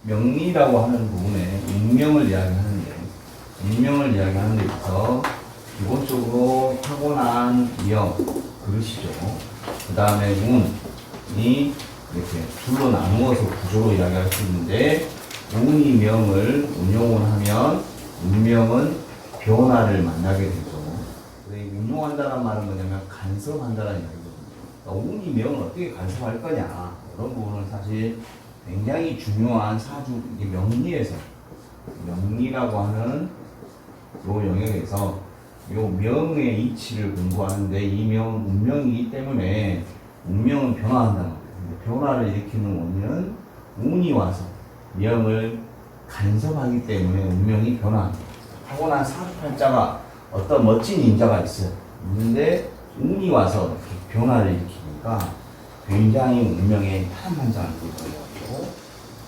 명리라고 하는 부분에 운명을 이야기하는데, 운명을 이야기하는 데 있어서 기본적으로 타고난 명, 그릇이죠. 그 다음에 운이 이렇게 둘로 나누어서 구조로 이야기할 수 있는데, 운이 명을 운용을 하면 운명은 변화를 만나게 되죠. 운용한다는 말은 뭐냐면 간섭한다는 얘기거든요. 그러니까 운이 명을 어떻게 간섭할 거냐, 이런 부분은 사실 굉장히 중요한 사주, 이게 명리에서, 명리라고 하는 요 영역에서 요 명의 이치를 공부하는데, 이 명은 운명이기 때문에 운명은 변화한다는 거예요. 변화를 일으키는 원인은 운이 와서 명을 간섭하기 때문에 운명이 변화합니다. 타고난 사주팔자가 어떤 멋진 인자가 있는데 운이 와서 이렇게 변화를 일으키니까 굉장히 운명에 파란만장을 보여요.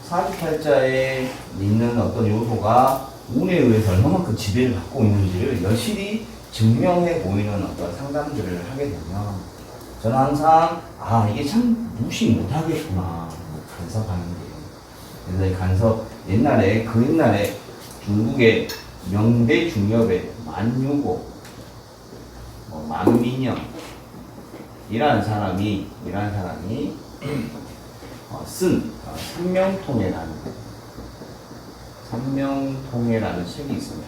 사주팔자에 있는 어떤 요소가 운에 의해서 얼마만큼 지배를 받고 있는지를 여실히 증명해 보이는 어떤 상담들을 하게 되면, 저는 항상 이게 참 무시 못하겠구나, 간섭하는 게. 그래서 이 간섭, 옛날에 중국의 명대 중엽의 만유고, 만민영 이라는 사람이 쓴 삼명통해라는 책이 있습니다.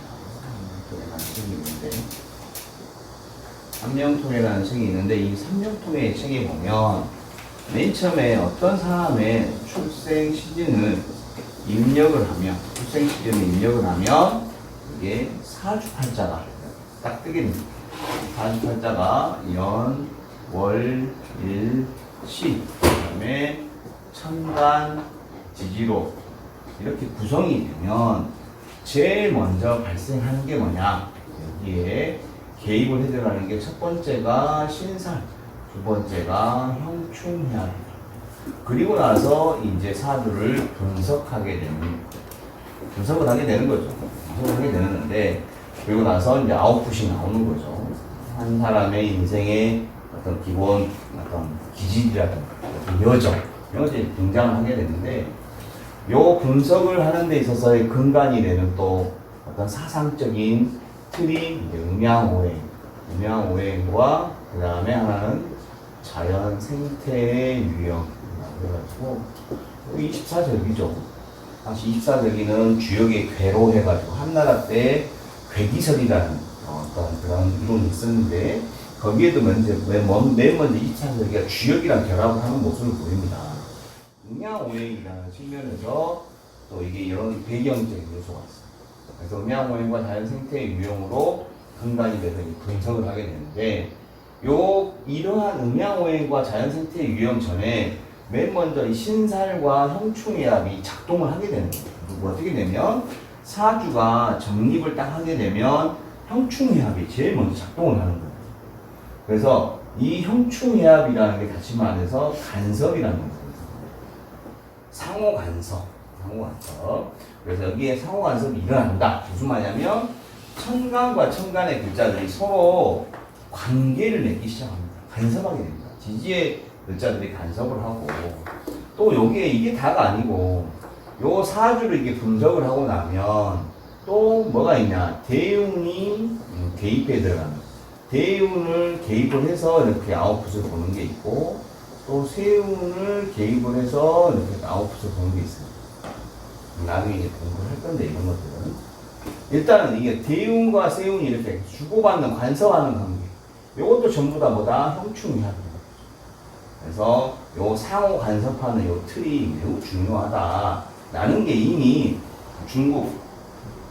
삼명통해라는 책이 있는데, 이 삼명통해 책에 보면 맨 처음에 어떤 사람의 출생 시즌을 입력을 하면 이게 사주팔자가 딱 뜨게 됩니다. 사주팔자가 연, 월, 일, 시, 그 다음에 천간, 지지로 이렇게 구성이 되면 제일 먼저 발생하는 게 뭐냐, 여기에 개입을 해 들어가는 게 첫 번째가 신살, 두 번째가 형충해합니다. 그리고 나서 이제 사주를 분석을 하게 되는 거죠. 분석을 하게 되는데, 그리고 나서 이제 아웃풋이 나오는 거죠. 한 사람의 인생의 어떤 기본, 어떤 기질이라든가, 어떤 여정, 이런 것들이 등장을 하게 되는데, 요 분석을 하는 데 있어서의 근간이 되는 또 어떤 사상적인 틀이 이제 음양오행과 그 다음에 하나는 자연 생태의 유형. 그래가지고 24절기죠. 다시 24절기는 주역의 괴로 해가지고 한나라 때 괴기설이라는 어떤 그런 이론이 있었는데, 거기에도 맨 먼저 24절기가 주역이랑 결합을 하는 모습을 보입니다. 음양오행이라는 측면에서 또 이게 이런 배경적인 요소가 있어요. 그래서 음양오행과 자연 생태의 유형으로 근간이 돼서 분석을 하게 되는데, 이러한 음양오행과 자연 생태의 유형 전에 맨 먼저 이 신살과 형충해합이 작동을 하게 되는 거예요. 그리고 어떻게 되면 사주가 정립을 딱 하게 되면 형충해합이 제일 먼저 작동을 하는 거예요. 그래서 이 형충해합이라는 게 다시 말해서 간섭이라는 거예요. 상호간섭. 그래서 여기에 상호간섭이 일어난다. 무슨 말이냐면 천간과 천간의 글자들이 서로 관계를 맺기 시작합니다. 간섭하게 됩니다. 지지의 글자들이 간섭을 하고, 또 여기에 이게 다가 아니고 요 사주를 이렇게 분석을 하고 나면 또 뭐가 있냐, 대운이 개입해 들어가는, 대운을 개입을 해서 이렇게 아웃풋을 보는 게 있고, 또 세운을 개입을 해서 이렇게 아웃풋을 보는 게 있습니다. 나중에 이제 공부를 할 건데, 이런 것들은 일단은 이게 대운과 세운이 이렇게 주고받는, 간섭하는 관계, 요것도 전부 다 뭐다? 형충해합니다. 그래서 요 상호 간섭하는 요 틀이 매우 중요하다라는 게 이미 중국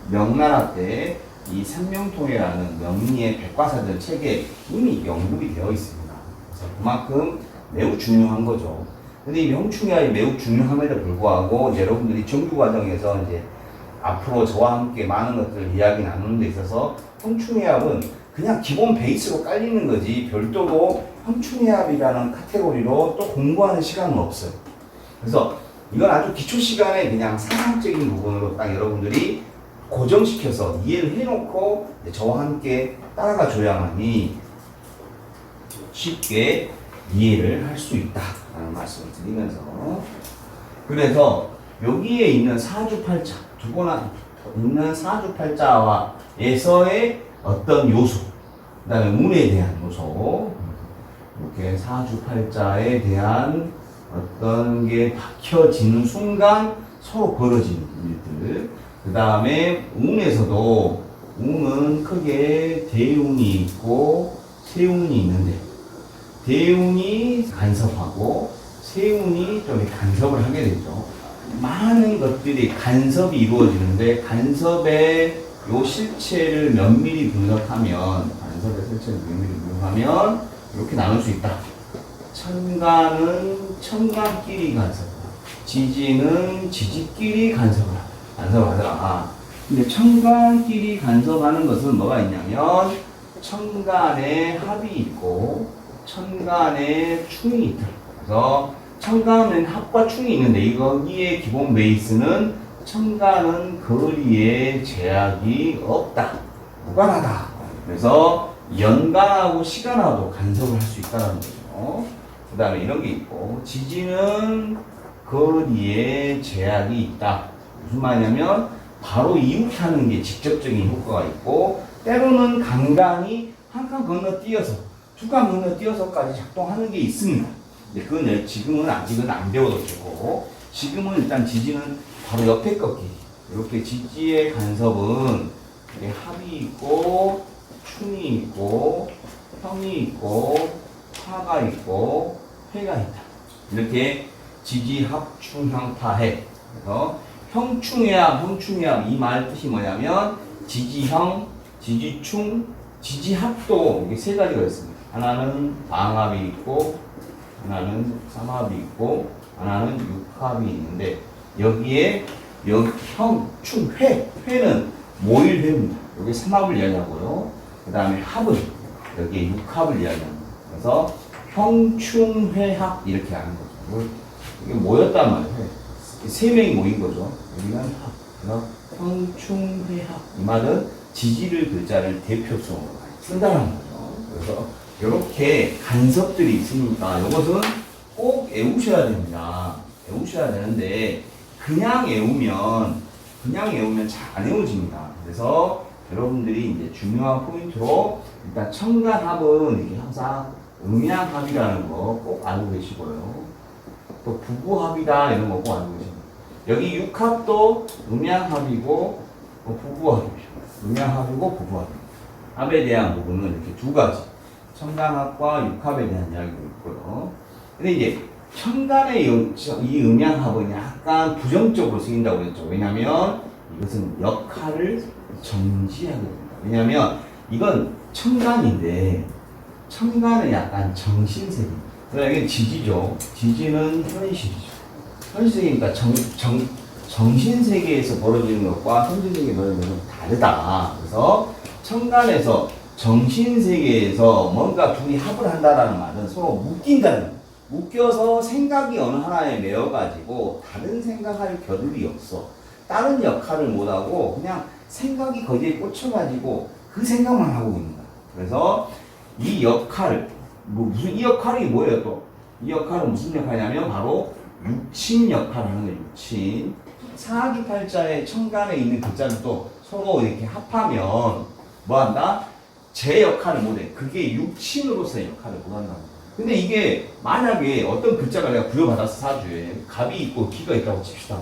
명나라 때 이 삼명통해라는 명리의 백과사전 책에 이미 연구이 되어 있습니다. 그래서 그만큼 매우 중요한 거죠. 근데 이 형충해합이 매우 중요함에도 불구하고, 여러분들이 정규 과정에서 이제 앞으로 저와 함께 많은 것들을 이야기 나누는 데 있어서 형충해합은 그냥 기본 베이스로 깔리는 거지, 별도로 형충해합이라는 카테고리로 또 공부하는 시간은 없어요. 그래서 이건 아주 기초 시간에 그냥 사상적인 부분으로 딱 여러분들이 고정시켜서 이해를 해놓고 저와 함께 따라가 줘야만이 쉽게 이해를 할 수 있다라는 말씀을 드리면서, 그래서 여기에 있는 사주팔자, 두거나 있는 사주팔자에서의 어떤 요소, 그 다음에 운에 대한 요소, 이렇게 사주팔자에 대한 어떤 게 박혀지는 순간 서로 벌어지는 일들. 그 다음에 운에서도 운은 크게 대운이 있고 세운이 있는데 대운이 간섭하고 세운이 좀 간섭을 하게 되죠. 많은 것들이 간섭이 이루어지는데 간섭의 요 실체를 면밀히 분석하면 이렇게 나눌 수 있다. 천간은 천간끼리 간섭을 하고 지지는 지지끼리 간섭을 하더라. 근데 천간끼리 간섭하는 것은 뭐가 있냐면 천간에 합이 있고 천간에 충이 있다. 그래서 천간은 합과 충이 있는데 여기에 기본 베이스는 천간은 거리에 제약이 없다. 무관하다. 그래서 연간하고 시간하고 간섭을 할 수 있다는 거죠. 그 다음에 이런 게 있고 지지는 거리에 제약이 있다. 무슨 말이냐면 바로 이웃하는 게 직접적인 효과가 있고 때로는 강간이 한 칸 건너뛰어서 두 칸 건너뛰어서까지 작동하는 게 있습니다. 근데 그건 지금은 아직은 안 배워도 되고 지금은 일단 지지는 바로 옆에 꺾기. 이렇게 지지의 간섭은 합이 있고 충이 있고 평이 있고 파가 있고 회가 있다. 이렇게 지지, 합, 충, 향, 파, 해. 그래서 형충해합, 형충해합 이 말 뜻이 뭐냐면 지지형, 지지충, 지지합도 이게 세 가지가 있습니다. 하나는 방합이 있고 하나는 삼합이 있고 하나는 육합이 있는데 여기에 형, 충, 회는 모일회입니다. 여기 삼합을 이야기하고요. 그 다음에 합은 여기에 육합을 이야기합니다. 그래서 형충회합 이렇게 하는 거죠. 이게 모였단 말이에요. 세 명이 모인 거죠. 여기는 합. 그래서 형충회합. 이 말은 지지를 글자를 대표성으로 쓴다는 거죠. 그래서 이렇게 간섭들이 있으니까 이것은 꼭 외우셔야 됩니다. 외우셔야 되는데 그냥 외우면 잘 안 외워집니다. 그래서 여러분들이 이제 중요한 포인트로 일단 천간합은 이렇게 항상 음양합이라는 거 꼭 알고 계시고요. 또 부부합이다 이런 거 꼭 알고 계십니다. 여기 육합도 음양합이고 부부합이죠. 음양합이고 부부합입니다. 합에 대한 부분은 이렇게 두 가지. 천간합과 육합에 대한 이야기도 있고요. 근데 이제 천간의 이 음양합은 약간 부정적으로 쓰인다고 했죠. 왜냐면 이것은 역할을 정지하게 됩니다. 왜냐면 이건 천간인데 천간은 약간 정신세계입니다. 그러니까 지지죠. 지지는 현실이죠. 현실이니까 정신세계에서 벌어지는 것과 현실세계에 벌어지는 것은 다르다. 그래서 천간에서 정신세계에서 뭔가 둘이 합을 한다라는 말은 서로 묶인다는 거예요. 묶여서 생각이 어느 하나에 매여가지고 다른 생각할 겨를이 없어. 다른 역할을 못하고 그냥 생각이 거기에 꽂혀가지고 그 생각만 하고 있는 거야. 그래서 이 역할, 이 역할이 뭐예요 또? 이 역할은 무슨 역할이냐면 바로 육친 역할을 하는 거예요. 육친. 사주팔자의 천간에 있는 글자를 또 서로 이렇게 합하면 뭐 한다? 제 역할을 못해. 그게 육친으로서의 역할을 못한다는 거예요. 근데 이게 만약에 어떤 글자가 내가 부여받았어 사주에 갑이 있고 기가 있다고 칩시다.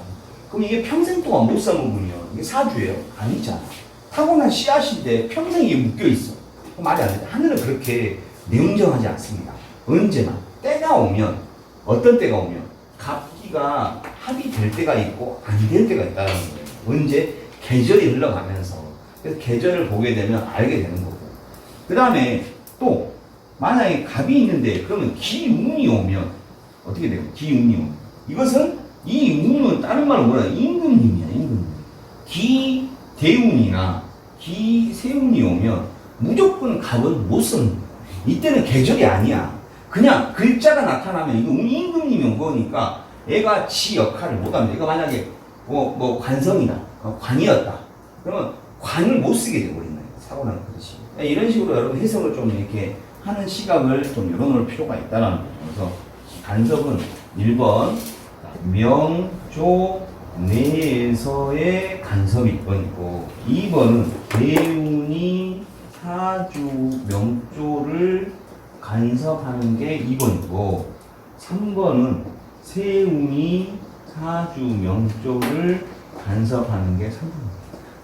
그럼 이게 평생 동안 못 사는 분이요. 이게 사주예요? 아니잖아. 타고난 씨앗인데 평생 이게 묶여있어. 말이 안 돼. 하늘은 그렇게 냉정하지 않습니다. 언제나. 때가 오면, 어떤 때가 오면, 갑기가 합이 될 때가 있고, 안 될 때가 있다는 거예요. 언제? 계절이 흘러가면서. 그래서 계절을 보게 되면 알게 되는 거고. 그 다음에 또, 만약에 갑이 있는데, 그러면 기운이 오면, 어떻게 돼요? 기운이 오면. 이것은, 이 운은 다른 말로 뭐라 임금님이야, 임금님. 기대운이나 기세운이 오면 무조건 갑은 못 쓰는 거야. 이때는 계절이 아니야. 그냥 글자가 나타나면 이거 임금님이 온 거니까 얘가 지 역할을 못합니다. 이거 만약에 뭐 관성이다. 관이었다. 그러면 관을 못 쓰게 돼버린다. 사고나는 그릇이. 이런 식으로 여러분 해석을 좀 이렇게 하는 시각을 좀 열어놓을 필요가 있다는 거죠. 그래서 간섭은 1번 명조 내에서의 간섭이 1번이고 2번은 대운이 사주 명조를 간섭하는 게 2번이고 3번은 세운이 사주 명조를 간섭하는 게 3번입니다.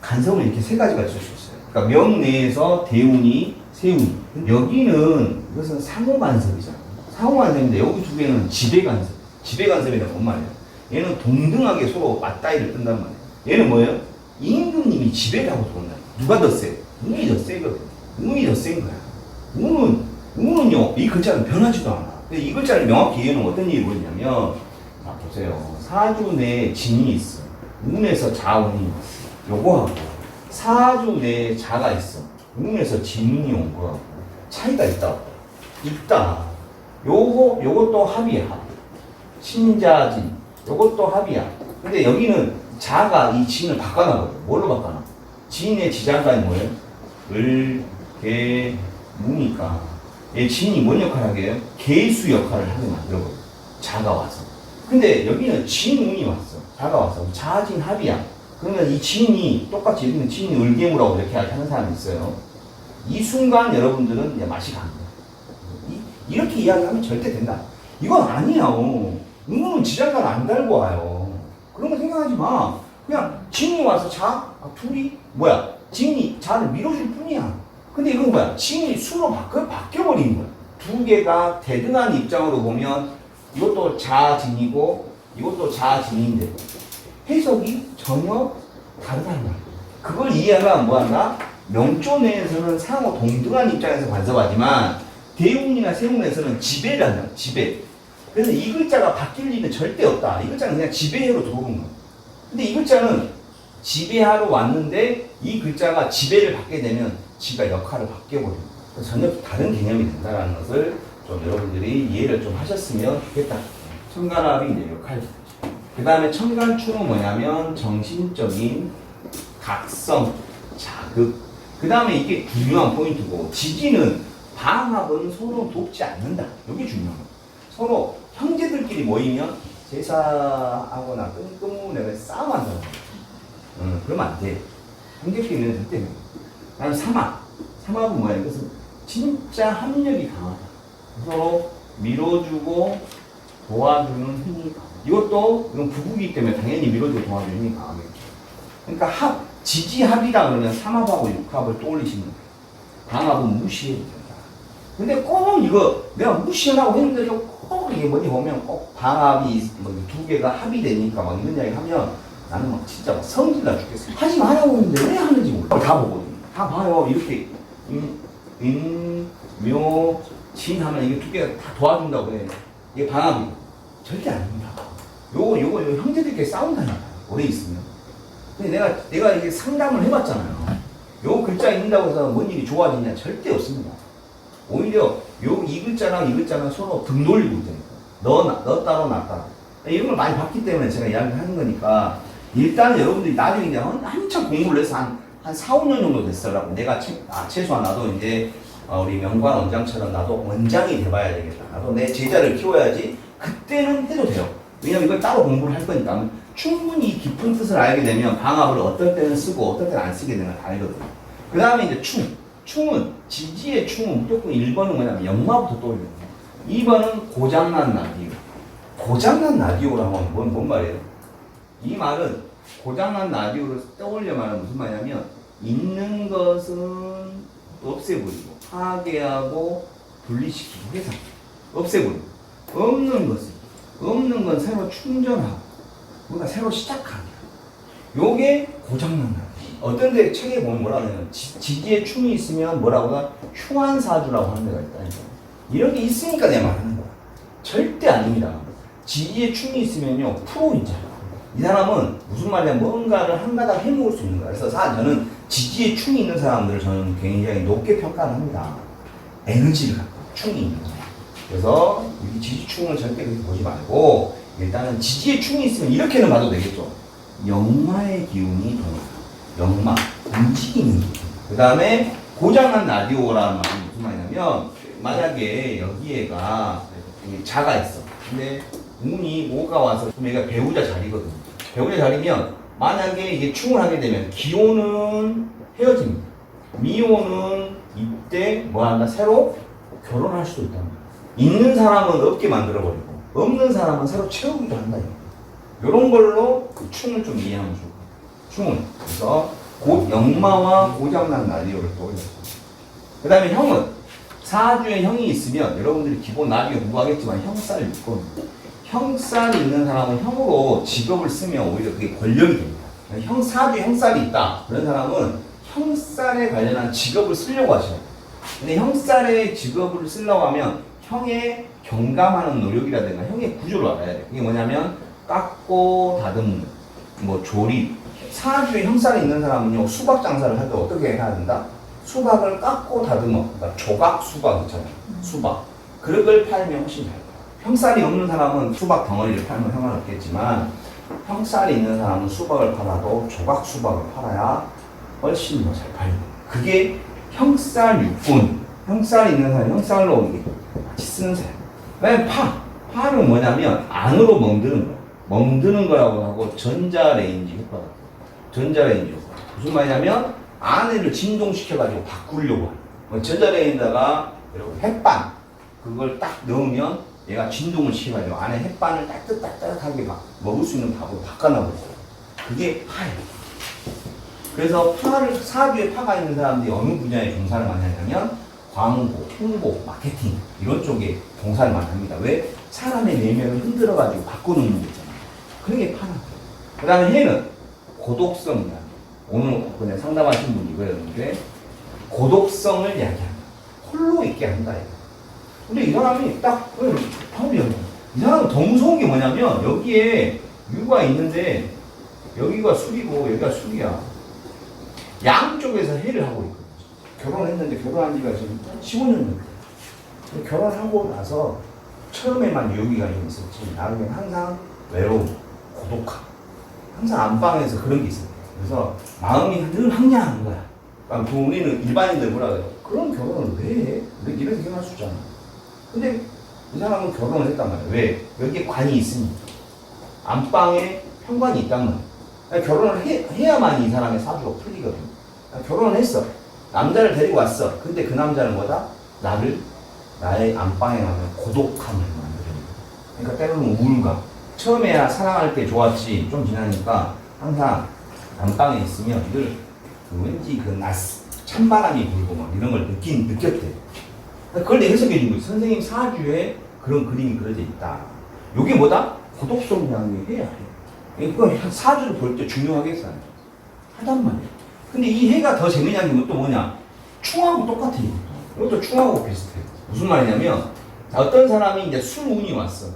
간섭은 이렇게 세 가지가 있을 수 있어요. 그러니까 명 내에서 대운이 세운이. 여기는 이것은 상호 간섭이잖아요. 상호 간섭인데 여기 두 개는 지배 간섭. 지배 간섭이란 뭔 말이에요? 얘는 동등하게 서로 맞다이를 뜬단 말이에요. 얘는 뭐예요? 임금님이 지배를 하고 들어온다. 누가 더 세? 운이 더 세거든. 운이 더 센 거야. 운은요, 이 글자는 변하지도 않아. 근데 이 글자를 명확히 이해는 어떤 일이 보이냐면, 자, 보세요. 사주 내에 진이 있어. 운에서 자운이 있어. 요거하고, 사주 내에 자가 있어. 운에서 진운이 온 거하고, 차이가 있다. 있다. 요것도 합이야, 합. 신자진. 요것도 합이야. 근데 여기는 자가 이 진을 바꿔놔거든. 뭘로 바꿔놔? 진의 지장간이 뭐예요? 을, 개, 무니까. 얘 진이 뭔 역할을 하게 해요? 개수 역할을 하게 만들어거든. 자가 와서. 근데 여기는 진운이 왔어. 자가 왔어. 자진 합이야. 그러면 이 진이 똑같이 여기는 진이 을개무라고 이렇게 하는 사람이 있어요. 이 순간 여러분들은 이제 맛이 가는 거야. 이렇게 이야기하면 절대 된다. 이건 아니야. 운은 지장간 안 달고 와요. 그런 거 생각하지 마. 그냥 진이 와서 둘이 뭐야? 진이 자를 밀어줄 뿐이야. 근데 이건 뭐야? 진이 수로 바뀌어버린 거야. 두 개가 대등한 입장으로 보면 이것도 자진이고 이것도 자진인데 해석이 전혀 다르다는 거야. 그걸 이해하면 뭐한다? 명조 내에서는 상호 동등한 입장에서 관섭하지만 대운이나 세운에서는 지배를 한다. 지배. 그래서 이 글자가 바뀔 일은 절대 없다. 이 글자는 그냥 지배해로 들어오는 거야. 근데 이 글자는 지배하러 왔는데 이 글자가 지배를 받게 되면 지가 역할을 바뀌어버려요. 전혀 다른 개념이 된다는 것을 좀 여러분들이 이해를 좀 하셨으면 좋겠다. 천간합이 이제 역할이죠. 그 다음에 천간충은 뭐냐면 정신적인 각성, 자극. 그 다음에 이게 중요한 포인트고 지지는 방합은 서로 돕지 않는다. 이게 중요한 거예요. 서로 형제들끼리 모이면 제사하거나 끈끈무내가 싸움한다는 거예요. 그러면 안 돼. 형제끼리는 절대. 나는 삼합은 뭐야? 이것은 진짜 합력이 강하다. 서로 밀어주고 도와주는 힘이 강하다. 이건 부부이기 때문에 당연히 밀어주고 도와주는 힘이 강하겠죠. 그러니까 지지합이다 그러면 삼합하고 육합을 떠올리시는 거예요. 방합은 무시해도 된다. 근데 꼭 이거 내가 무시하라고 했는데도 꼭 이게 뭐지 보면 꼭 방합이 두 개가 합이 되니까 막 이런 이야기 하면 나는 막 진짜 막 성질나 죽겠어. 하지 말라고 했는데 왜 하는지 몰라. 다 보거든. 다 봐요. 이렇게 묘, 진 하면 이게 두 개가 다 도와준다고 해. 이게 방합이 절대 아닙니다. 요거 형제들끼리 싸운다니까. 오래 있으면. 근데 내가 이게 상담을 해봤잖아요. 요 글자 읽는다고 해서 뭔 일이 좋아지냐? 절대 없습니다. 오히려 이 글자랑 이 글자는 서로 등 돌리고 있다니까. 너 따로 나 따로. 이런 걸 많이 봤기 때문에 제가 이야기를 하는 거니까 일단은 여러분들이 나중에 이제 한참 공부를 해서 한 4, 5년 정도 됐어라고 내가 최소한 나도 이제 우리 명관 원장처럼 나도 원장이 돼봐야 되겠다. 나도 내 제자를 키워야지. 그때는 해도 돼요. 왜냐면 이걸 따로 공부를 할 거니까 충분히 깊은 뜻을 알게 되면 방합을 어떨 때는 쓰고 어떨 때는 안 쓰게 되는 걸 알거든요. 그 다음에 이제 충은 지지의 충은 무조건 1번은 뭐냐면 역마부터 떠올려요. 2번은 고장난 라디오. 고장난 라디오를 하면 뭔 말이에요? 이 말은 고장난 라디오를 떠올려 말하면 무슨 말이냐면 있는 것은 없애버리고 파괴하고 분리시키고 해서 없애버리고 없는 건 새로 충전하고 뭔가 새로 시작하는 요게 고장난 라디오. 어떤 데 책에 보면 뭐라고 하냐면 지지에 충이 있으면 뭐라고 하나 흉한사주라고 하는 데가 있다니까. 이런 게 있으니까 내 말 하는 거야. 절대 아닙니다. 지지에 충이 있으면요 프로인자. 이 사람은 무슨 말이냐 뭔가를 한 가닥 해먹을 수 있는 거야. 그래서 저는 지지에 충이 있는 사람들을 저는 굉장히 높게 평가를 합니다. 에너지를 갖고 충이 있는 거야. 그래서 이 지지충을 절대 그렇게 보지 말고 일단은 지지에 충이 있으면 이렇게는 봐도 되겠죠. 역마의 기운이 동하다. 역마, 움직이는 기운. 그 다음에 고장난 라디오라는 말은 무슨 말이냐면 만약에 여기에가 자가 있어. 근데 운이 오가 와서 그럼 얘가 배우자 자리거든. 배우자 자리면 만약에 이게 충을 하게 되면 기혼은 헤어집니다. 미혼은 이때 뭐 한다? 새로 결혼할 수도 있단 말이야. 있는 사람은 없게 만들어버리고 없는 사람은 새로 채우기도 한다. 이런 걸로 그 충을 좀 이해하면 좋을 것 같아요. 충은. 그래서 역마와 고장난 라디오를 떠올렸습니다. 그 다음에 형은 사주에 형이 있으면 여러분들이 기본 나중에 공부하겠지만 형살이 있거든요. 형살이 있는 사람은 형으로 직업을 쓰면 오히려 그게 권력이 됩니다. 사주에 형살이 있다. 그런 사람은 형살에 관련한 직업을 쓰려고 하셔야 돼요. 근데 형살의 직업을 쓰려고 하면 형의 경감하는 노력이라든가 형의 구조를 알아야 돼요. 그게 뭐냐면 깎고 다듬는, 뭐 조립. 사주에 형살이 있는 사람은요, 수박 장사를 할 때 어떻게 해야 된다? 수박을 깎고 다듬어. 그러니까 조각 수박 있잖아요. 수박. 그걸 팔면 훨씬 잘 돼요. 형살이 없는 사람은 수박 덩어리를 팔면 상관없겠지만 형살이 있는 사람은 수박을 팔아도 조각 수박을 팔아야 훨씬 더 잘 팔리고. 그게 형살 육군. 형살이 있는 사람이 형살로 이게 같이 쓰는 사람. 그다음에 파는 뭐냐면 안으로 멍드는 거야. 멍드는 거라고 하고 전자레인지 효과가. 전자레인지 효과. 무슨 말이냐면 안에를 진동시켜가지고 바꾸려고 하는. 전자레인지에다가 여러분 햇반 그걸 딱 넣으면 얘가 진동을 시켜가지고 안에 햇반을 따뜻하게 막 먹을 수 있는 밥으로 바꿔놔버려요. 그게 파예요. 그래서 사주에 파가 있는 사람들이 어느 분야에 종사를 많이 하냐면 광고, 홍보, 마케팅 이런 쪽에 종사를 많이 합니다. 왜? 사람의 내면을 흔들어가지고 바꿔놓는 거 있잖아요. 그런 게 파는 거예요. 그 다음에 해는 고독성이야. 오늘 그냥 상담하신 분이 이거였는데 고독성을 이야기한다. 홀로 있게 한다. 이거. 근데 이 사람이 딱 파울이야. 이 사람은 더 무서운 게 뭐냐면 여기에 유가 있는데 여기가 술이고 여기가 술이야. 양쪽에서 해를 하고 있거든. 결혼했는데 결혼한 지가 지금 15년 됐대. 결혼하고 나서 처음에만 유기가 좀 있었지 나중에는 항상 외로움, 고독함 항상 안방에서 그런 게 있어요. 그래서 마음이 늘 항량한 거야. 그러니까 우리는 일반인들 뭐라 그래요? 그런 결혼을 왜 해? 이렇게 생각할 수 있잖아. 근데 이 사람은 결혼을 했단 말이야. 왜? 여기에 관이 있으니까. 안방에 현관이 있단 말이야. 결혼을 해야만 이 사람의 사주가 풀리거든. 결혼을 했어. 남자를 데리고 왔어. 근데 그 남자는 뭐다? 나의 안방에 가면 고독함을 만들어요. 그러니까 때로는 우울감. 처음에야 사랑할 때 좋았지. 좀 지나니까 항상 안방에 있으면 늘 왠지 찬바람이 불고 막 이런 걸 느꼈대. 그걸 내가 해석해 준 거지. 선생님 사주에 그런 그림이 그려져 있다. 요게 뭐다? 고독성이라는 게 해야 해. 이거 사주를 볼 때 중요하겠어. 하단 말이야. 근데 이 해가 더 재미난 게 또 뭐냐? 충하고 똑같아. 이것도 충하고 비슷해. 무슨 말이냐면 어떤 사람이 이제 술운이 왔어.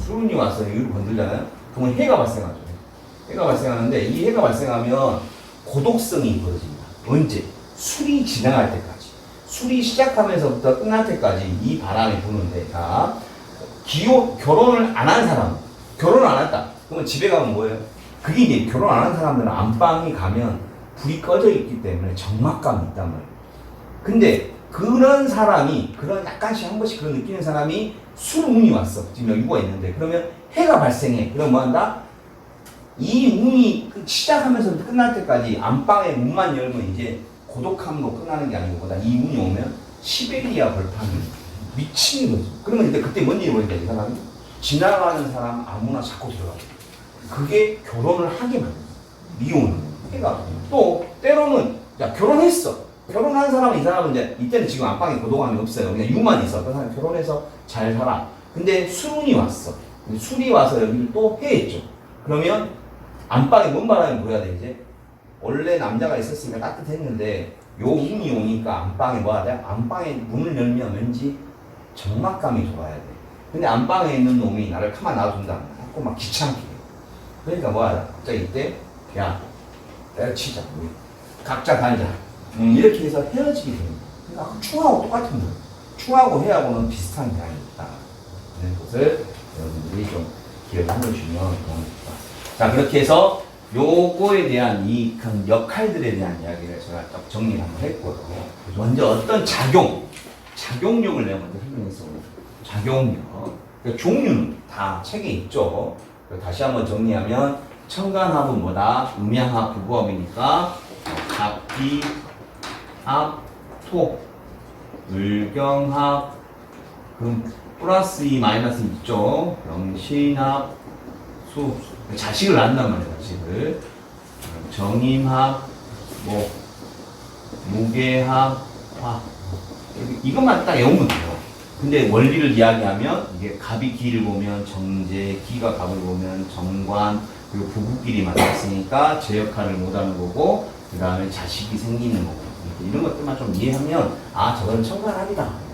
술운이 와서 여기를 건들잖아요. 그러면 해가 발생하죠. 해가 발생하는데 이 해가 발생하면 고독성이 벌어집니다. 언제? 술이 지나갈 때까지. 술이 시작하면서부터 끝날 때까지 이 바람이 부는데, 자, 결혼을 안 한 사람, 결혼을 안 했다. 그러면 집에 가면 뭐예요? 그게 이제 결혼 안 한 사람들은 안방에 가면 불이 꺼져 있기 때문에 적막감이 있단 말이에요. 근데 그런 사람이, 그런 약간씩 한 번씩 그런 느끼는 사람이 술운이 왔어. 지금 여기 유가 있는데. 그러면 해가 발생해. 그럼 뭐 한다? 이 운이 시작하면서 끝날 때까지 안방에 문만 열면 이제 고독함으로 끝나는 게 아니고 보다 이 운이 오면 시베리아 벌판이 미치는 거지. 그러면 이제 그때 뭔 일이 벌어진다, 이 사람이? 지나가는 사람 아무나 자꾸 들어가고. 그게 결혼을 하게 만든다. 미혼은. 그러니까 또 때로는 야 결혼했어. 결혼한 사람은 이 사람은 이제 이때는 지금 안방에 고독함이 없어요. 그냥 유만 있어. 어떤 사람이 결혼해서 잘 살아. 근데 술운이 왔어. 술이 와서 여기를 또 해했죠. 그러면 안방에 뭔 바람이 불어야 돼 이제? 원래 남자가 있었으니까 따뜻했는데 요 운이 오니까 안방에 뭐 해야 돼? 안방에 문을 열면 왠지 적막감이 돌아야 돼. 근데 안방에 있는 놈이 나를 가만 놔둔다. 자꾸 막 귀찮게. 그러니까 뭐 하자? 갑자기 이때 야 때려치자. 각자 다니자. 이렇게 해서 헤어지게 됩니다. 그러니까 충하고 똑같은 거예요. 충하고 해하고는 비슷한 게 아니다. 이런 것을 여러분들이 좀 기억을 해주시면 좋습니다. 자, 그렇게 해서 요거에 대한 이 역할들에 대한 이야기를 제가 딱 정리를 한번 했고요. 먼저 어떤 작용력을 내가 먼저 설명했어요. 작용력. 그러니까 종류는 다 책에 있죠. 다시 한번 정리하면 천간합은 뭐다? 음양합 부부합이니까 갑기 합 토, 을경합 금 플러스 2 마이너스 있죠. 병신합 수, 자식을 낳는단 말이에요. 자식을. 정임합 목, 무게합 화. 이것만 딱 외우면 돼요. 근데 원리를 이야기하면 이게 갑이 기를 보면 정제, 기가 갑을 보면 정관, 그리고 부부끼리 만났으니까 제 역할을 못하는 거고, 그 다음에 자식이 생기는 거고, 이런 것들만 좀 이해하면 아 저건 천간합이다.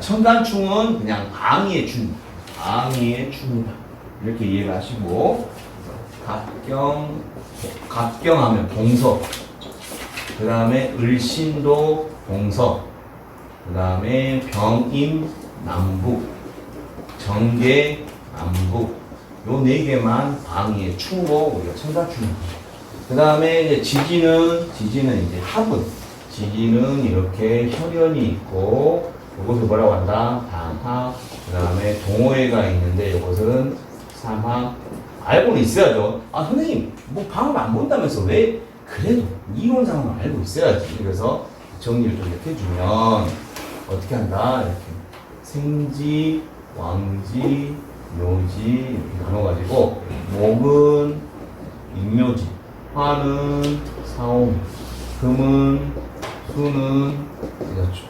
천간충은 그냥 방위의 충, 방위의 충이다. 이렇게 이해를 하시고, 갑경하면 동서, 그 다음에 을신도 동서, 그 다음에 병임 남북, 정계 남북, 요 네 개만 방위의 충으로 우리가 천간충입니다. 그 다음에 지지는 이제 합은, 지지는 이렇게 혈연이 있고, 이것을 뭐라고 한다? 당합. 그 다음에 동호회가 있는데 이것은 삼합. 알고는 있어야죠. 아 선생님 뭐 방을 안 본다면서 왜? 그래도 이론상은 알고 있어야지. 그래서 정리를 좀 이렇게 해주면 어떻게 한다? 이렇게 생지, 왕지, 묘지 이렇게 나눠가지고, 목은 인묘지, 화는 사오미, 금은 수는 이렇죠.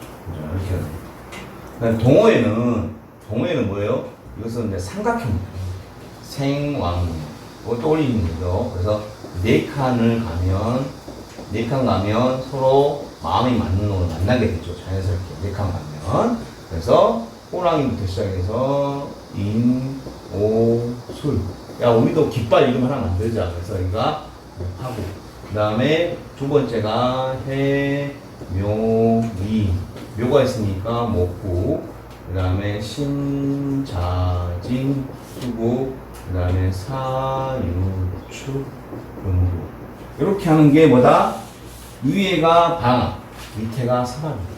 이렇게 하는. 동호회는 뭐예요? 이것은 이제 삼각형입니다. 생왕, 뭐 떠올리는 거죠. 그래서 네 칸 가면 서로 마음이 맞는 놈을 만나게 되죠. 자연스럽게 네 칸 가면. 그래서 호랑이부터 시작해서 인, 오, 술. 야 우리도 깃발 이름 하나 만들자. 그래서 이거 하고, 그 다음에 두 번째가 해, 묘, 미. 묘가 있으니까 목구, 그 다음에 신자진, 수구, 그 다음에 사유축, 금구. 이렇게 하는 게 뭐다? 위에가 방합, 밑에가 삼합입니다.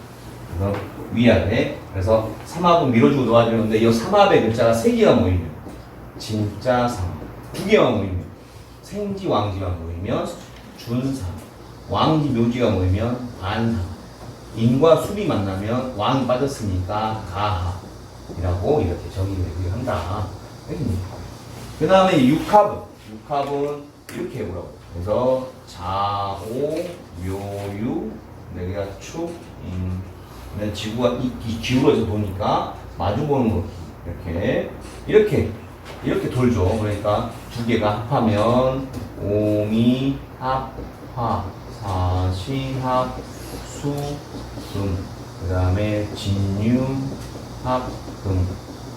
그래서 위아래. 그래서 삼합은 밀어주고 놓아주는데 이 삼합의 글자가 세 개가 모이면 진짜 삼합, 두 개가 모이면 생지, 왕지가 모이면 준삼합, 왕지, 묘지가 모이면 반삼합. 인과 술이 만나면 왕이 빠졌으니까 가합이라고 이렇게 정의를 한다. 그 다음에 육합은 이렇게 해보라고. 그래서 자오, 묘유, 여기가 축, 인. 지구가 이 기울어져 보니까 마주보는 거 이렇게 돌죠. 그러니까 두 개가 합하면 오미, 합, 화, 사시, 합, 수, 금, 그 다음에 진유, 합, 금,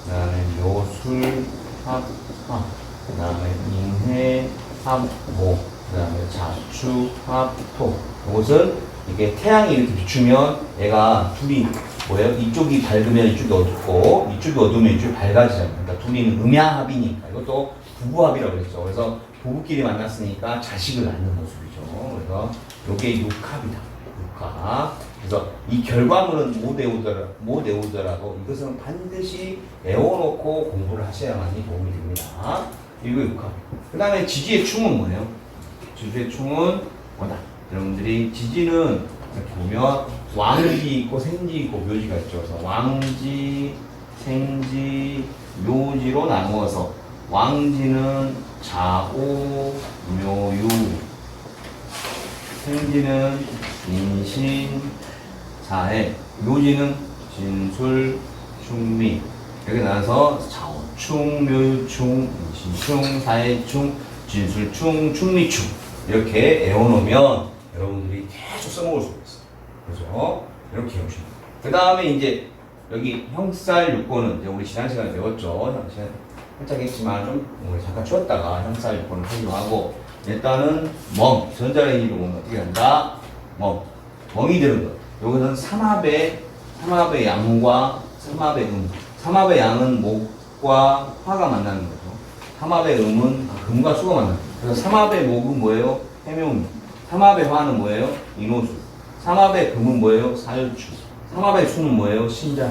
그 다음에 묘술, 합, 화, 그 다음에 인해, 합, 목, 그 다음에 자축, 합, 토. 이것은 이게 태양이 이렇게 비추면 얘가 둘이 뭐예요? 이쪽이 밝으면 이쪽이 어둡고, 이쪽이 어두우면 이쪽이 밝아지잖아요. 그러니까 둘이 음양합이니까. 이것도 부부합이라고 그랬죠. 그래서 부부끼리 만났으니까 자식을 낳는 모습이죠. 그래서 이게 육합이다. 그래서 이 결과물은 못 외우더라도 이것은 반드시 외워놓고 공부를 하셔야만이 도움이 됩니다. 이거 육합. 그 다음에 지지의 충은 뭐예요? 지지의 충은 뭐다? 여러분들이 지지는 이렇게 보면 왕지 있고 생지 있고 묘지가 있죠. 그래서 왕지, 생지, 묘지로 나누어서 왕지는 자오, 묘유, 생지는 인신, 자해, 묘지는 진술, 충미. 이렇게 나눠서 자오충, 묘유충, 인신충, 사해충, 진술충, 충미충. 이렇게 외워놓으면 여러분들이 계속 써먹을 수가 있어요. 그죠? 이렇게 해오시면. 그 다음에 이제 여기 형살 요건은 이제 우리 지난 시간에 배웠죠. 살짝 했지만 좀 우리 잠깐 쉬었다가 형살 요건을 하기로 하고, 일단은 멍, 전자레인지로 보면 어떻게 한다? 멍이 되는 것. 여기서는 삼합의 양과 삼합의 음. 삼합의 양은 목과 화가 만나는 거죠. 삼합의 음은 금과 수가 만나는 거죠. 그래서 삼합의 목은 뭐예요? 해묘미. 삼합의 화는 뭐예요? 인호수. 삼합의 금은 뭐예요? 사유축. 삼합의 수는 뭐예요? 신자.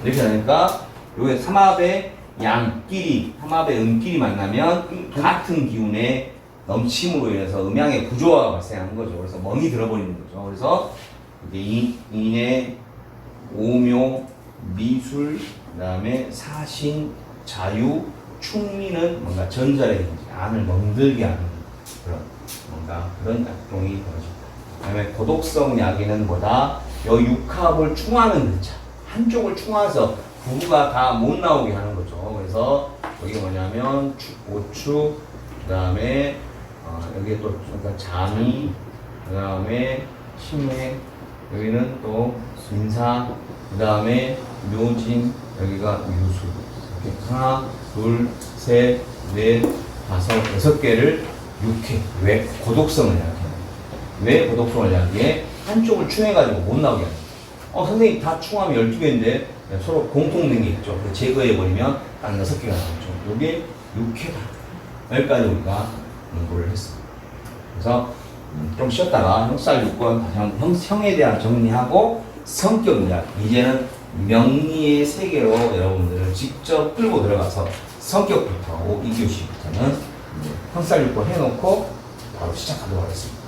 이렇게 하니까 여기 삼합의 양끼리 삼합의 음끼리 만나면 같은 기운의 넘침으로 인해서 음양의 구조화가 발생하는 거죠. 그래서 멍이 들어버리는 거죠. 그래서 이제 인의 오묘, 미술, 그다음에 사신, 자유, 충미는 뭔가 전자라든지 안을 멍들게 하는 그런 뭔가 그런 작동이 벌어집니다. 그다음에 고독성 야기는 뭐다? 요 육합을 충하는 글자. 한쪽을 충해서 부부가 다 못 나오게 하는 거죠. 그래서 여기 뭐냐면 오축, 그다음에 여기에 또 그러니까 잠이, 그다음에 심해, 여기는 또 인사, 그다음에 묘진, 여기가 유수. 이렇게 하나, 둘, 셋, 넷, 다섯, 여섯 개를 6회. 왜? 고독성을 이야기해요. 왜 고독성을 이야기해? 한쪽을 충해가지고 못 나오게 하는 거예요. 선생님 다 충하면 12개인데 서로 공통된 게 있죠. 제거해버리면 딱 6개가 나오죠. 요게 6회다. 여기까지 우리가 공부를 했습니다. 그래서 좀 쉬었다가 형살 6권 다시 한번 형에 대한 정리하고 성격 이야기. 이제는 명리의 세계로 여러분들을 직접 끌고 들어가서 성격부터 2교시부터는 형살 6권 해놓고 바로 시작하도록 하겠습니다.